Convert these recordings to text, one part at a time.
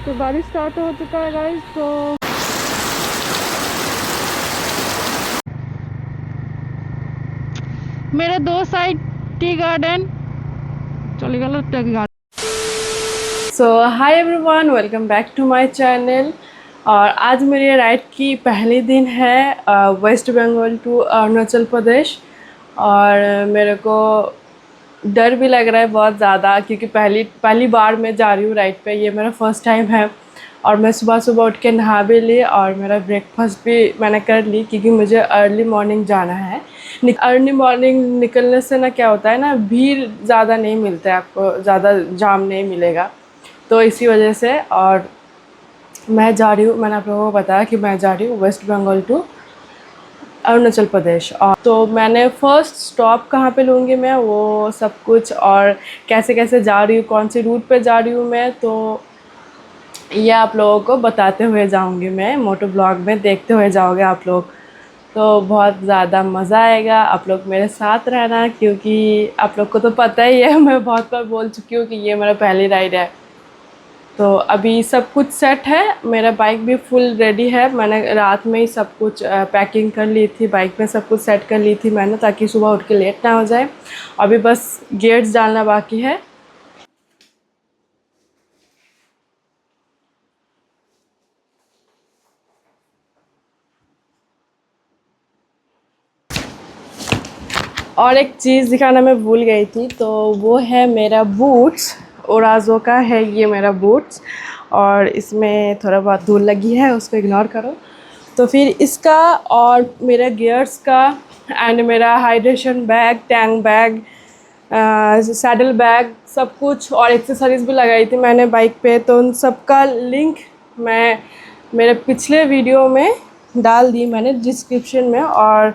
तो बारिश स्टार्ट हो चुका है गाइस। तो मेरे दो साइड टी गार्डन चले गल tea garden. So hi everyone, welcome back to my channel. और आज मेरे राइड की पहली दिन है वेस्ट बंगाल टू अरुणाचल प्रदेश। और मेरे को डर भी लग रहा है बहुत ज़्यादा, क्योंकि पहली बार मैं जा रही हूँ राइड पे। ये मेरा फर्स्ट टाइम है। और मैं सुबह सुबह उठ के नहा भी ली और मेरा ब्रेकफास्ट भी मैंने कर ली, क्योंकि मुझे अर्ली मॉर्निंग जाना है। अर्ली मॉर्निंग निकलने से ना क्या होता है ना, भीड़ ज़्यादा नहीं मिलता है, आपको ज़्यादा जाम नहीं मिलेगा। तो इसी वजह से और मैं जा रही हूँ, मैंने आप लोगों को बताया कि मैं जा रही हूँ वेस्ट बंगाल टू अरुणाचल प्रदेश। और तो मैंने फ़र्स्ट स्टॉप कहाँ पे लूँगी मैं, वो सब कुछ, और कैसे कैसे जा रही हूँ, कौन सी रूट पे जा रही हूँ मैं, तो ये आप लोगों को बताते हुए जाऊँगी मैं। मोटो ब्लॉग में देखते हुए जाओगे आप लोग, तो बहुत ज़्यादा मज़ा आएगा। आप लोग मेरे साथ रहना, क्योंकि आप लोग को तो पता ही है, मैं बहुत बार बोल चुकी हूँ कि ये मेरा पहली राइड है। तो अभी सब कुछ सेट है, मेरा बाइक भी फुल रेडी है। मैंने रात में ही सब कुछ पैकिंग कर ली थी, बाइक में सब कुछ सेट कर ली थी मैंने, ताकि सुबह उठ के लेट ना हो जाए। अभी बस गियर्स डालना बाकी है। और एक चीज़ दिखाना मैं भूल गई थी, तो वो है मेरा बूट्स। ओराज़ो का है ये मेरा बूट्स, और इसमें थोड़ा बहुत धूल लगी है, उसको इग्नोर करो। तो फिर इसका और मेरा गियर्स का एंड मेरा hydration bag, tank bag, saddle bag, सब कुछ, और एक्सेसरीज़ भी लगाई थी मैंने बाइक पे। तो उन सब का लिंक मैं मेरे पिछले वीडियो में डाल दी मैंने डिस्क्रिप्शन में। और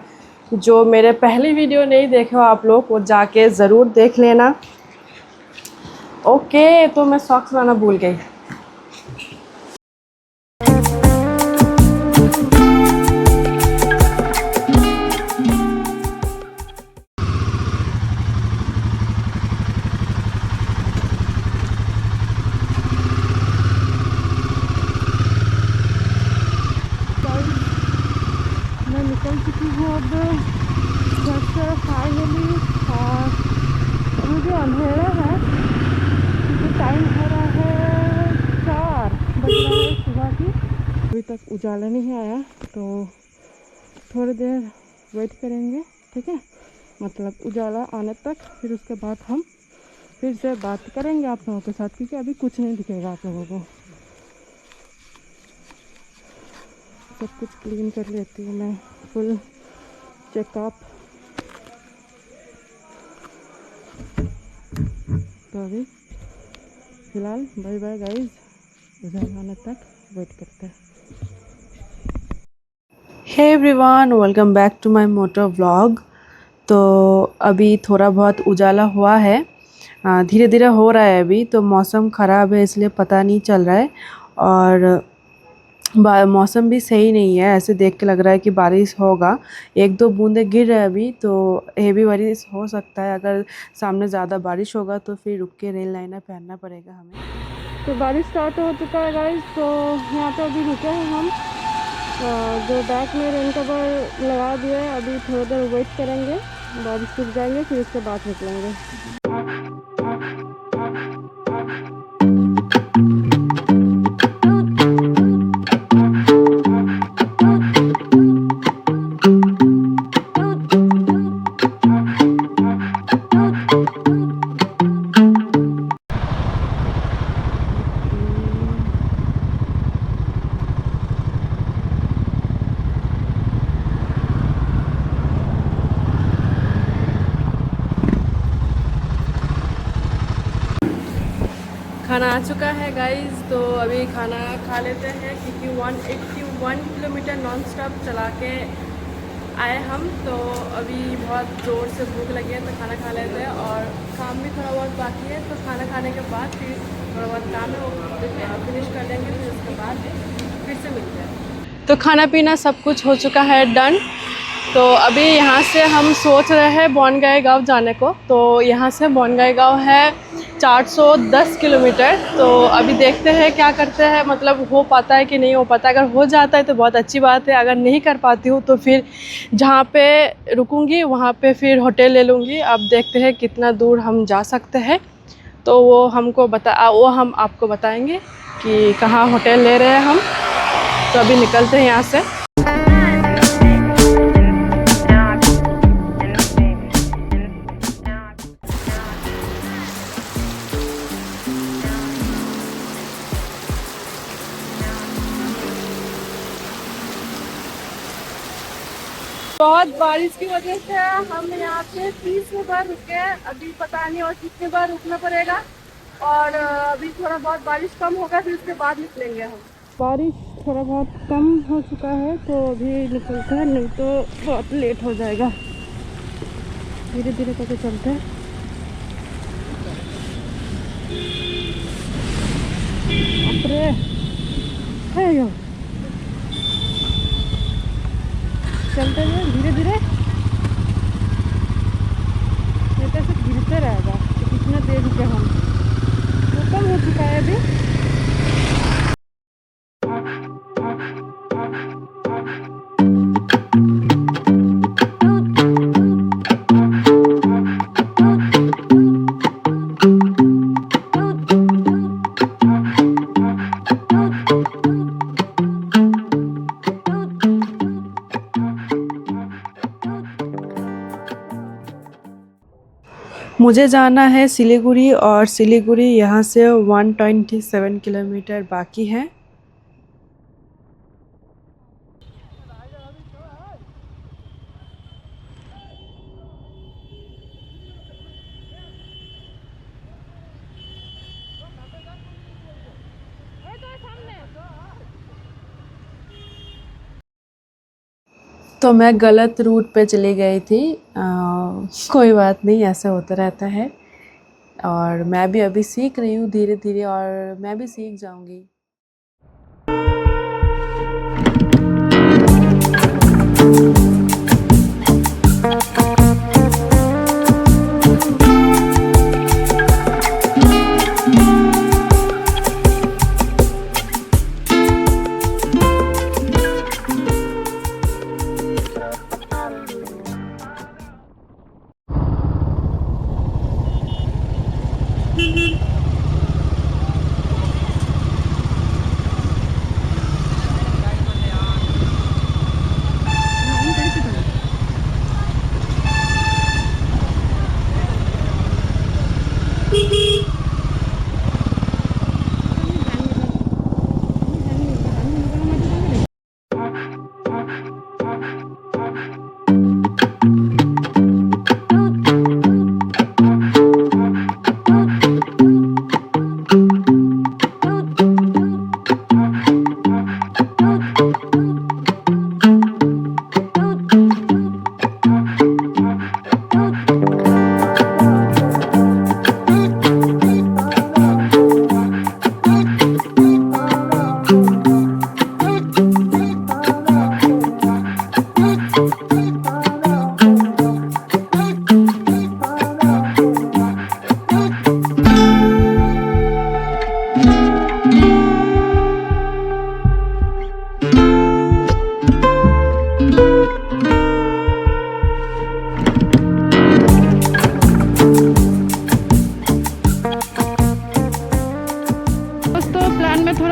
जो मेरे पहले वीडियो नहीं देखे हो आप लोग, वो जाके ज़रूर देख लेना। ओके, तो मैं सॉक्स लाना भूल गई। मैं निकल चुकी हूँ अब घर से फाइनली। और अभी भी अंधेरा है, क्योंकि टाइम हो रहा है 4 बज रहा है सुबह की। अभी तक उजाला नहीं आया, तो थोड़ी देर वेट करेंगे, ठीक है। मतलब उजाला आने तक, फिर उसके बाद हम फिर से बात करेंगे आप लोगों के साथ, क्योंकि अभी कुछ नहीं दिखेगा आप लोगों को। सब कुछ क्लीन कर लेती हूँ मैं, फुल चेकअप। तो अभी फ़िलहाल बाय बाय गाइस, उजाला आने तक वेट करते हैं। Hey everyone, welcome back to my motor vlog. तो अभी थोड़ा बहुत उजाला हुआ है, धीरे धीरे हो रहा है। अभी तो मौसम ख़राब है, इसलिए पता नहीं चल रहा है। और मौसम भी सही नहीं है, ऐसे देख के लग रहा है कि बारिश होगा। एक दो बूंदे गिर रहे हैं अभी, तो हेवी बारिश हो सकता है। अगर सामने ज़्यादा बारिश होगा तो फिर रुक के रेल लाइनर पहनना पड़ेगा हमें। तो बारिश स्टार्ट हो चुका है गाइस। तो यहाँ पे अभी रुके हैं हम, जो बैग में रेन कवर लगा दिया है। अभी थोड़ी देर वेट करेंगे, बारिश रुक जाएंगे, फिर उसके बाद निकलेंगे। खाना आ चुका है गाइस, तो अभी खाना खा लेते हैं, क्योंकि 181 किलोमीटर नॉन स्टॉप चला के आए हम। तो अभी बहुत ज़ोर से भूख लगी है, तो खाना खा लेते हैं। और काम भी थोड़ा बहुत बाकी है, तो खाना खाने के बाद फिर थोड़ा बहुत काम है वो फिनिश कर लेंगे, फिर उसके बाद फिर से मिलते हैं। तो खाना पीना सब कुछ हो चुका है डन। तो अभी यहाँ से हम सोच रहे हैं बोनगाई गांव जाने को। तो यहाँ से बोनगाई गांव है 410 किलोमीटर। तो अभी देखते हैं क्या करते हैं, मतलब हो पाता है कि नहीं हो पाता। अगर हो जाता है तो बहुत अच्छी बात है, अगर नहीं कर पाती हूँ तो फिर जहाँ पे रुकूँगी वहाँ पे फिर होटल ले लूँगी। अब देखते हैं कितना दूर हम जा सकते हैं, तो वो हम आपको बताएंगे कि कहाँ होटल ले रहे हैं हम। तो अभी निकलते हैं यहाँ से। बहुत बारिश की वजह से हम यहाँ पे 30 बार रुके। अभी पता नहीं और कितने बार रुकना पड़ेगा। और अभी थोड़ा बहुत बारिश कम होगा फिर उसके बाद निकलेंगे हम। बारिश थोड़ा बहुत कम हो चुका है तो अभी निकलते हैं, नहीं तो बहुत लेट हो जाएगा। धीरे धीरे करके चलते हैं। अरे है यो, चलते हैं धीरे धीरे, ये तो सिर्फ गिरते रहेगा। तो कितना देर रुके हम, तो कम हो चुका है अभी। मुझे जाना है सिलीगुड़ी, और सिलीगुड़ी यहाँ से 127 किलोमीटर बाकी है। तो मैं गलत रूट पे चली गई थी। कोई बात नहीं, ऐसा होता रहता है। और मैं भी अभी सीख रही हूँ धीरे धीरे, और मैं भी सीख जाऊँगी।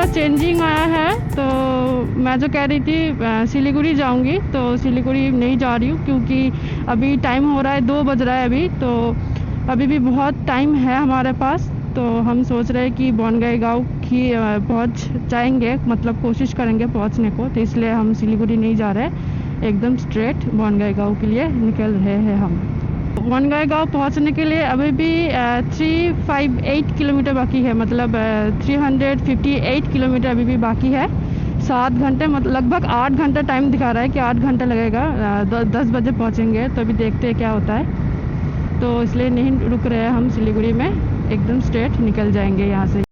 चेंजिंग आया है। तो मैं जो कह रही थी सिलीगुड़ी जाऊंगी, तो सिलीगुड़ी नहीं जा रही हूँ क्योंकि अभी टाइम हो रहा है 2 बज रहा है अभी। तो अभी भी बहुत टाइम है हमारे पास। तो हम सोच रहे हैं कि बोनगाई गांव की पहुँच जाएंगे, मतलब कोशिश करेंगे पहुँचने को। तो इसलिए हम सिलीगुड़ी नहीं जा रहे, एकदम स्ट्रेट बोनगाई गांव के लिए निकल रहे हैं हम। बोनगाई गांव पहुंचने के लिए अभी भी 358 किलोमीटर बाकी है, मतलब 358 किलोमीटर अभी भी बाकी है। 7 घंटे, मतलब लगभग 8 घंटा टाइम दिखा रहा है कि 8 घंटा लगेगा। 10 बजे पहुंचेंगे। तो अभी देखते हैं क्या होता है। तो इसलिए नहीं रुक रहे हैं हम सिलीगुड़ी में, एकदम स्ट्रेट निकल जाएंगे यहाँ से।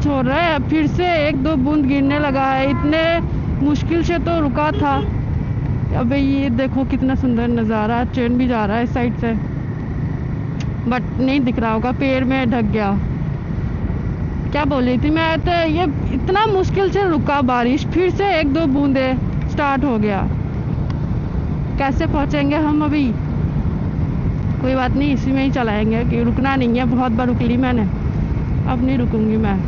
छोड़ रहा है, फिर से एक दो बूंद गिरने लगा है। इतने मुश्किल से तो रुका था। अबे ये देखो कितना सुंदर नज़ारा, ट्रेन भी जा रहा है इस साइड से, बट नहीं दिख रहा होगा, पेड़ में ढक गया। क्या बोल रही थी मैं, तो ये इतना मुश्किल से रुका बारिश, फिर से एक दो बूंदे स्टार्ट हो गया। कैसे पहुंचेंगे हम अभी? कोई बात नहीं, इसी में ही चलाएंगे कि रुकना नहीं है। बहुत बार रुक ली मैंने, अब नहीं रुकूंगी मैं।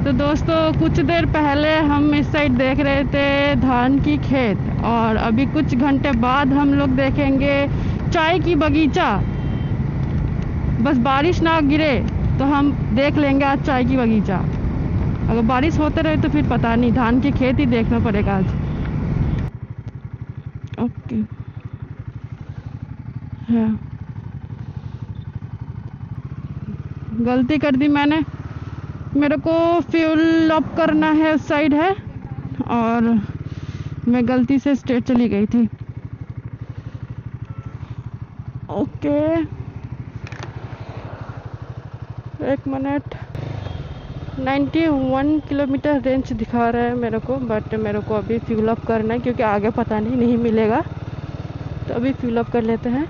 तो दोस्तों कुछ देर पहले हम इस साइड देख रहे थे धान की खेत, और अभी कुछ घंटे बाद हम लोग देखेंगे चाय की बगीचा। बस बारिश ना गिरे तो हम देख लेंगे आज चाय की बगीचा। अगर बारिश होते रहे तो फिर पता नहीं, धान की खेत ही देखना पड़ेगा आज। ओके हाँ, गलती कर दी मैंने। मेरे को फ्यूल अप करना है, उस साइड है, और मैं गलती से स्ट्रेट चली गई थी। Okay 1 minute. 91 किलोमीटर रेंज दिखा रहा है मेरे को, बट मेरे को अभी फ्यूल अप करना है क्योंकि आगे पता नहीं मिलेगा, तो अभी फ्यूल अप कर लेते हैं।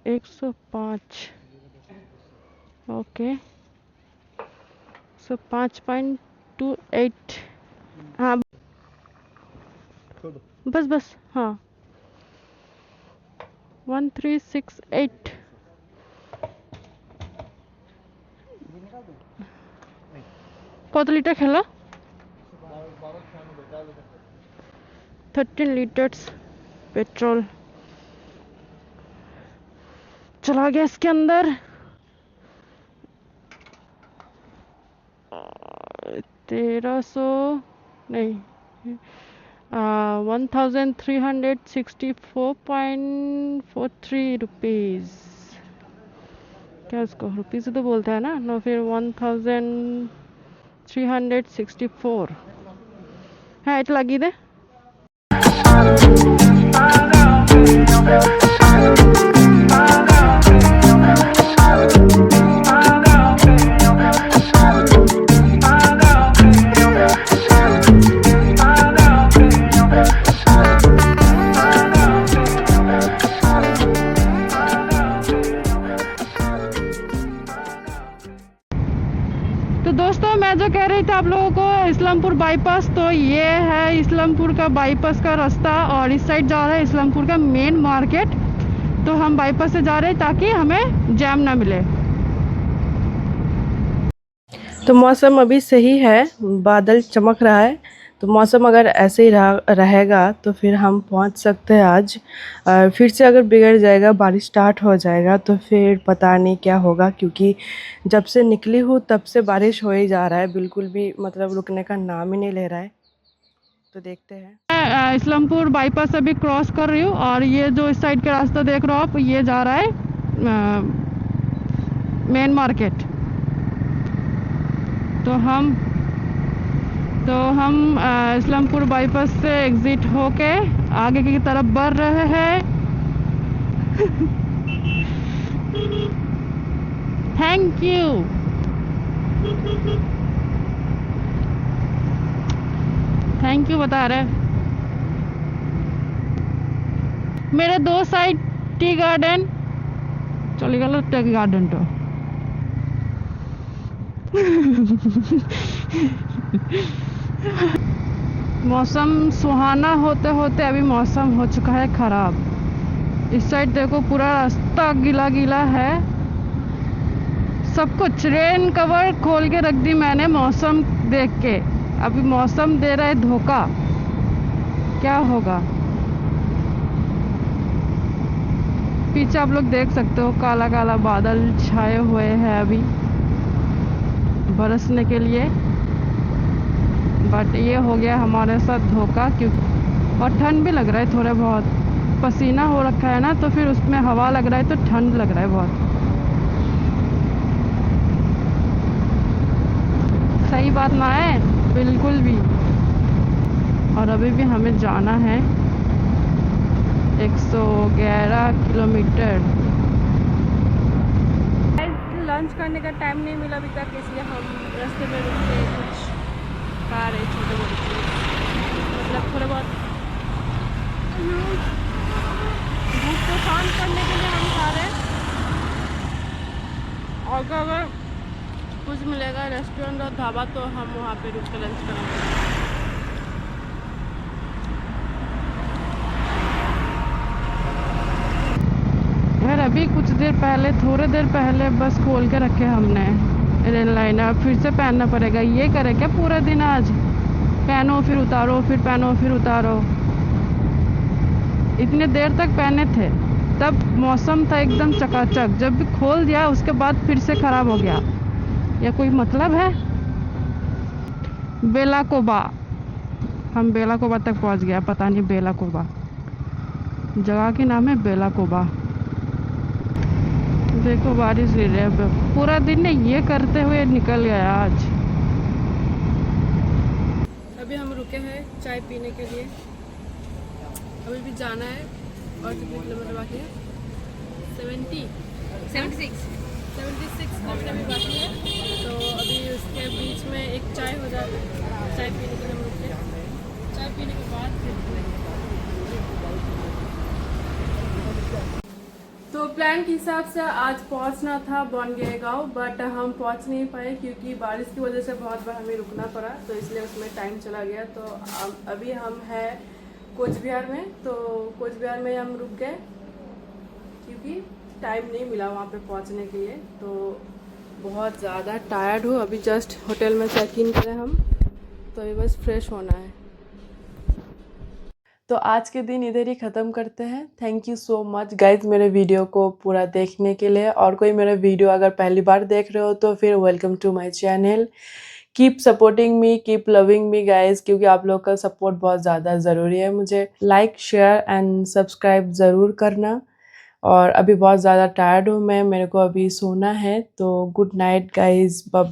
एक 105 ओके, 105.28। हाँ बस बस, हाँ 1368। कत लीटर खेला? 13 लीटर्स पेट्रोल चला गया इसके अंदर। 1300 नहीं, 1364.43 रुपीज़। क्या उसको रुपीज़ तो बोलता है ना, नो फिर 1364 है इट लगी दे। तो दोस्तों मैं जो कह रही थी आप लोगों को, इस्लामपुर बाईपास, तो ये है इस्लामपुर का बाईपास का रास्ता, और इस साइड जा रहा है इस्लामपुर का मेन मार्केट। तो हम बाईपास से जा रहे हैं ताकि हमें जैम ना मिले। तो मौसम अभी सही है, बादल चमक रहा है, तो मौसम अगर ऐसे ही रहेगा तो फिर हम पहुंच सकते हैं आज। फिर से अगर बिगड़ जाएगा, बारिश स्टार्ट हो जाएगा, तो फिर पता नहीं क्या होगा, क्योंकि जब से निकली हूँ तब से बारिश हो ही जा रहा है, बिल्कुल भी मतलब रुकने का नाम ही नहीं ले रहा है। तो देखते हैं। मैं इस्लामपुर बाईपास अभी क्रॉस कर रही हूँ, और ये जो इस साइड का रास्ता देख रहे हो आप, ये जा रहा है मेन मार्केट। तो हम इस्लामपुर बाईपास से एग्जिट होके आगे की तरफ बढ़ रहे हैं। Thank you. थैंक यू बता रहे। मेरे दो साइड टी गार्डन चली गल, टी गार्डन तो मौसम सुहाना होते होते अभी मौसम हो चुका है खराब। इस साइड देखो पूरा रास्ता गीला गीला है, सब कुछ। रेन कवर खोल के रख दी मैंने मौसम देख के। अभी मौसम दे रहा है धोखा, क्या होगा। पीछे आप लोग देख सकते हो काला काला बादल छाए हुए हैं अभी बरसने के लिए, बट ये हो गया हमारे साथ धोखा। क्योंकि और ठंड भी लग रहा है, थोड़ा बहुत पसीना हो रखा है ना, तो फिर उसमें हवा लग रहा है तो ठंड लग रहा है बहुत। सही बात ना है। बिल्कुल भी। और अभी भी हमें जाना है 111 किलोमीटर। लंच करने का टाइम नहीं मिला अभी तक, इसलिए हम रास्ते में रुक के कुछ खा रहे छोटे मोटे चीज़, मतलब थोड़े बहुत भूख को शांत करने के लिए हम खा रहे हैं। और अगर कुछ मिलेगा रेस्टोरेंट और ढाबा तो हम वहाँ पे रुक के लंच करेंगे। यार अभी कुछ देर पहले, थोड़ी देर पहले बस खोल के रखे हमने रेल लाइन, अब फिर से पहनना पड़ेगा। ये करे क्या पूरा दिन आज? पहनो फिर उतारो, फिर पहनो फिर उतारो। इतने देर तक पहने थे तब मौसम था एकदम चकाचक, जब भी खोल दिया उसके बाद फिर से ख़राब हो गया। या कोई मतलब है? बेलाकोबा, हम बेलाकोबा तक पहुंच गया। पता नहीं बेलाकोबा जगह के नाम है, बेलाकोबा। देखो बारिश गिर रही है, पूरा दिन ने ये करते हुए निकल गया आज। अभी हम रुके हैं चाय पीने के लिए। अभी भी जाना है और कितने किलोमीटर बाकी है? 76 किलोमीटर भी बाकी है। तो अभी उसके बीच में एक चाय हो जाए, चाय पीने के लिए हम रुके। चाय पीने के बाद फिर तो प्लान के हिसाब से आज पहुंचना था बोनगेय गांव, बट हम पहुंच नहीं पाए क्योंकि बारिश की वजह से बहुत बार हमें रुकना पड़ा, तो इसलिए उसमें टाइम चला गया। तो अभी हम हैं कोच बिहार में, तो कोच बिहार में हम रुक गए क्योंकि टाइम नहीं मिला वहाँ पे पहुँचने के लिए। तो बहुत ज़्यादा टायर्ड हूँ। अभी जस्ट होटल में चेक इन करें हम, तो अभी बस फ्रेश होना है। तो आज के दिन इधर ही ख़त्म करते हैं। Thank you so much guys मेरे वीडियो को पूरा देखने के लिए। और कोई मेरा वीडियो अगर पहली बार देख रहे हो तो फिर welcome to my channel. Keep supporting me, keep loving me guys, क्योंकि आप लोग का सपोर्ट बहुत ज़्यादा ज़रूरी है मुझे। लाइक शेयर एंड सब्सक्राइब ज़रूर करना। और अभी बहुत ज़्यादा टायर्ड हूँ मैं, मेरे को अभी सोना है। तो गुड नाइट गाइज, बाय।